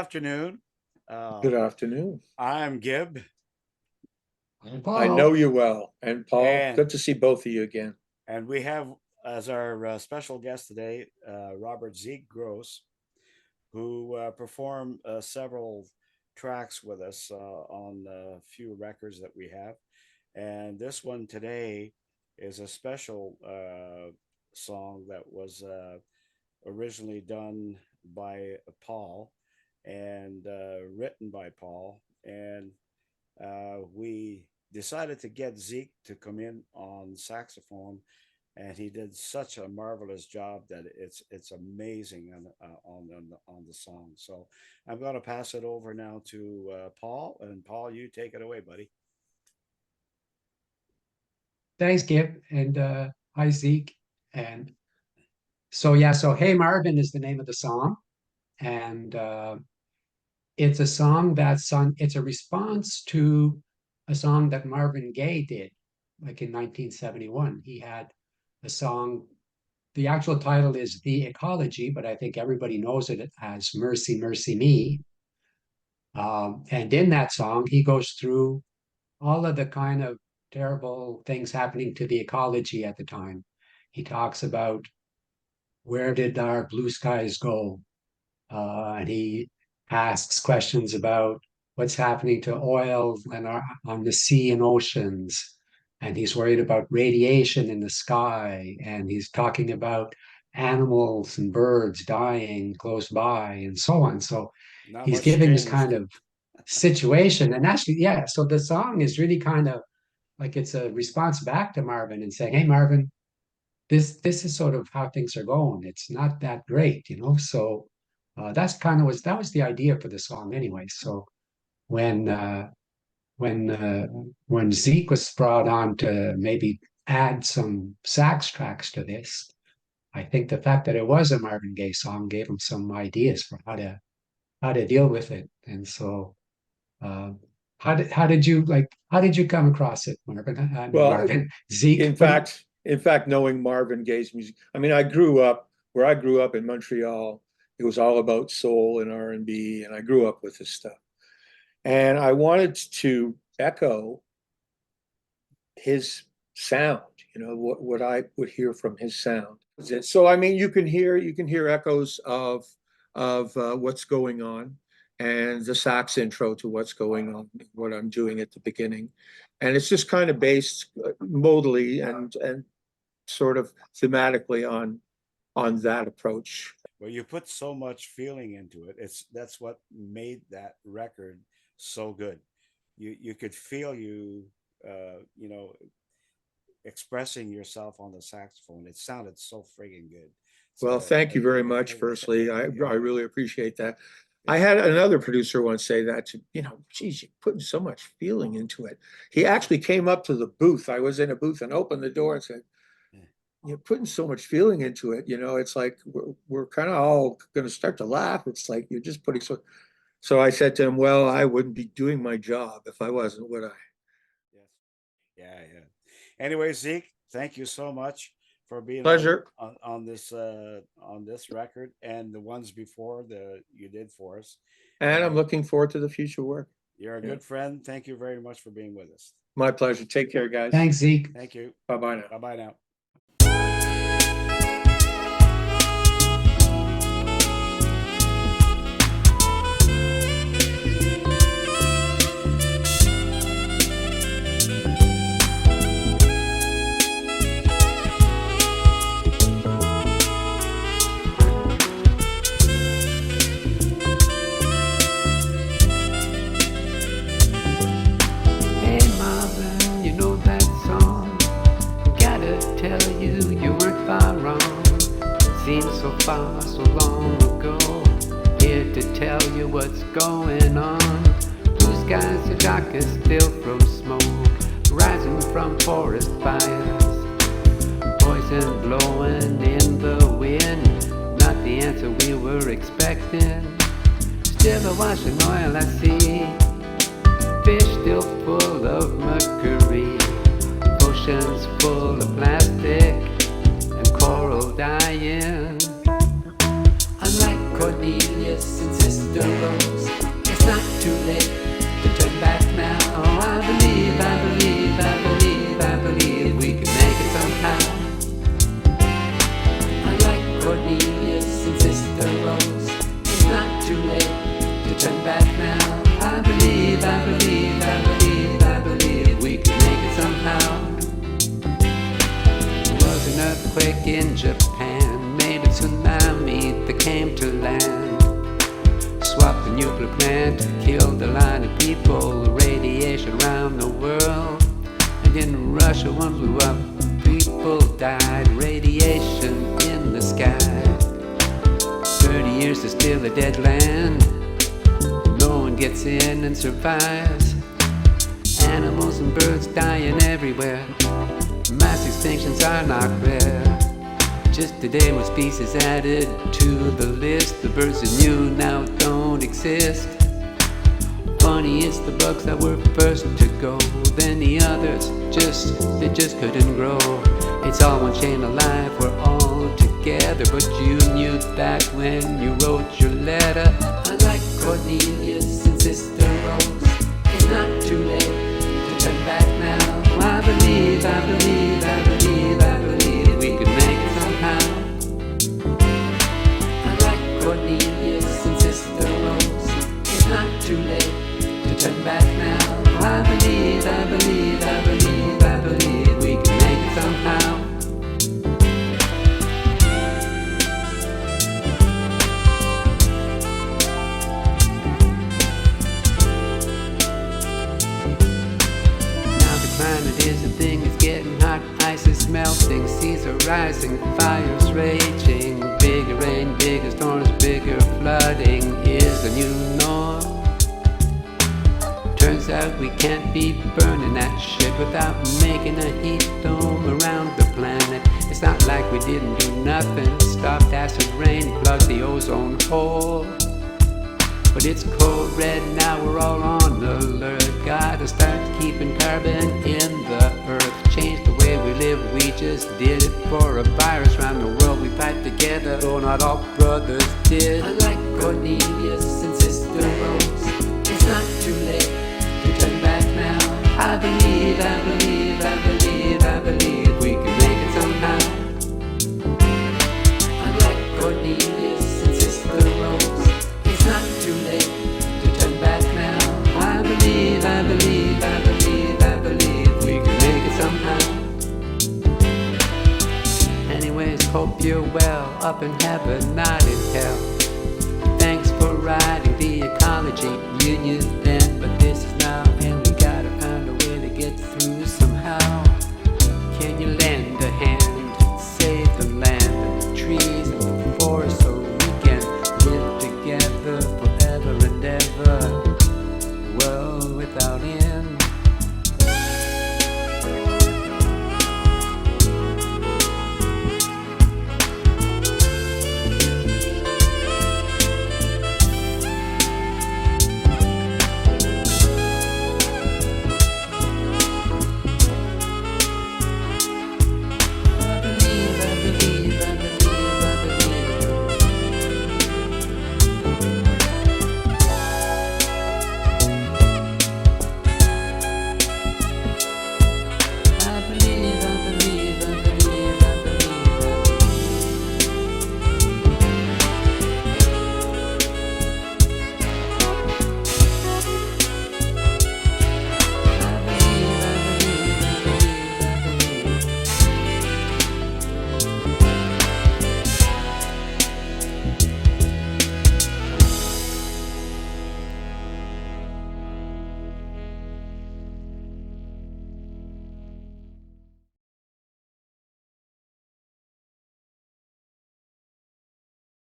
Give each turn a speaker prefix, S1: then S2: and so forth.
S1: afternoon.
S2: Good
S1: Um,
S2: afternoon.
S1: I'm Gib,
S3: And
S2: I know
S3: Paul,
S2: you well. And Paul,
S1: and
S2: good to see both of you again.
S1: and we have as our special guest today Robert Zeek Gross, who performed several tracks with us on a few records that we have. And this one today is a special song that was originally done by Paul and written by Paul. And we decided to get Zeke to come in on saxophone, and he did such a marvelous job that it's amazing on the song. So I'm going to pass it over now to Paul, and Paul, you take it away, buddy.
S3: thanks, Gib, and hi, Zeke. And so Hey Marvin is the name of the song, and it's a song that's sung. It's a response to a song that Marvin Gaye did, like in 1971. He had a song. The actual title is "The Ecology," but I think everybody knows it as "Mercy, Mercy Me." And in that song, he goes through all of the kind of terrible things happening to the ecology at the time. He talks about where did our blue skies go? And he asks questions about what's happening to oil and on the sea and oceans. And he's worried about radiation in the sky. And he's talking about animals and birds dying close by and so on. So
S1: Not
S3: he's
S1: much
S3: giving this
S1: changed.
S3: kind of situation. And actually, yeah, so the song is really kind of like it's a response back to Marvin and saying, "Hey, Marvin, this is sort of how things are going. It's not that great, you know." So that's kind of was that was the idea for the song anyway. So when uh, when uh, when Zeke was brought on to maybe add some sax tracks to this, I think the fact that it was a Marvin Gaye song gave him some ideas for how to deal with it. And so uh, how did you come across it, Marvin? I mean
S2: Well,
S3: Marvin, Zeke.
S2: in fact, in fact, knowing Marvin Gaye's music, I mean, I grew up where I grew up in Montreal. It was all about soul and R&B, and I grew up with this stuff. And I wanted to echo his sound, what I would hear from his sound. So I mean, you can hear echoes of what's going on, and the sax intro to what's going on, what I'm doing at the beginning, and it's just kind of based modally and sort of thematically on that approach.
S1: Well, you put so much feeling into it. That's what made that record so good. You could feel you know, expressing yourself on the saxophone. It sounded so friggin' good.
S2: Well,
S1: So
S2: thank you very much.
S1: it was
S2: Firstly, I
S1: you're
S2: really appreciate that. I
S1: it's
S2: had another producer once say that geez, you're putting so much feeling into it. He actually came up to the booth. I was in a booth and opened the door and said, "You're putting so much feeling into it. It's like we're kind of all going to start to laugh. It's like you're just putting so." So I said to him, "Well, I wouldn't be doing my job if I wasn't, would I?"
S1: yes. Yeah, yeah. Anyway, Zeke, thank you so much for being
S2: Pleasure.
S1: on this record and the ones before the you did for us.
S2: And I'm
S1: And
S2: looking forward to the future work.
S1: you're a
S2: Yeah.
S1: good friend. Thank you very much for being with us.
S2: My pleasure. Take care, guys.
S3: Thanks, Zeke.
S1: Thank you.
S2: Bye-bye now.
S1: Bye bye now.
S4: Hey Marvin, you know that song? Gotta tell you, you weren't far wrong. Seems so far, so long ago. Here to tell you what's going on. Blue skies are darkest still from smoke, rising from forest fires. Poison blowing in the wind, not the answer we were expecting. Still awash in oil I see. Fish still full of mercury, oceans full of plastic, and coral dying. Unlike Cornelius and Sister Rose, earthquake in Japan made a tsunami that came to land. Swapped the nuclear plant, killed a line of people, radiation around the world. And in Russia one blew up, people died, radiation in the sky. 30 years is still a dead land. No one gets in and survives. Animals and birds dying everywhere. Mass extinctions are not rare. Just today more species added to the list. The birds that knew now don't exist. Funny, it's the bugs that were first to go. Then the others, they just couldn't grow. It's all one chain of life, we're all together. But you knew that when you wrote your letter. Unlike Cornelius and Sister Rose, it's not too late to turn back now. I believe, I believe, I believe, I believe we could make it somehow. Unlike Cornelius and Sister Rose, it's not too late to turn back now. I believe, I believe, I believe, I believe we can make it somehow. Now the climate is a thing, it's getting hot, ice is melting, seas are rising, fires raging. Bigger rain, bigger storms, bigger flooding is the new norm. Turns out we can't be burning that shit without making a heat dome around the planet. It's not like we didn't do nothing. Stopped acid rain, plugged the ozone hole. But it's cold red now, we're all on alert. Gotta start keeping carbon in the earth. Change the way we live, we just did it for a virus. Around the world we fight together, though not all brothers did. Unlike Cornelius and Sister Rose, it's not too late to turn back now. I believe, I believe, I believe, I believe we can make it somehow. Unlike Cornelius and Sister Rose, it's not too late to turn back now. I believe, I believe, I believe, I believe we can make it somehow. Anyways, hope you're well, up in heaven, not in hell. Thanks for riding the Ecology. You knew then, but this is now, and we gotta find a way to get through somehow.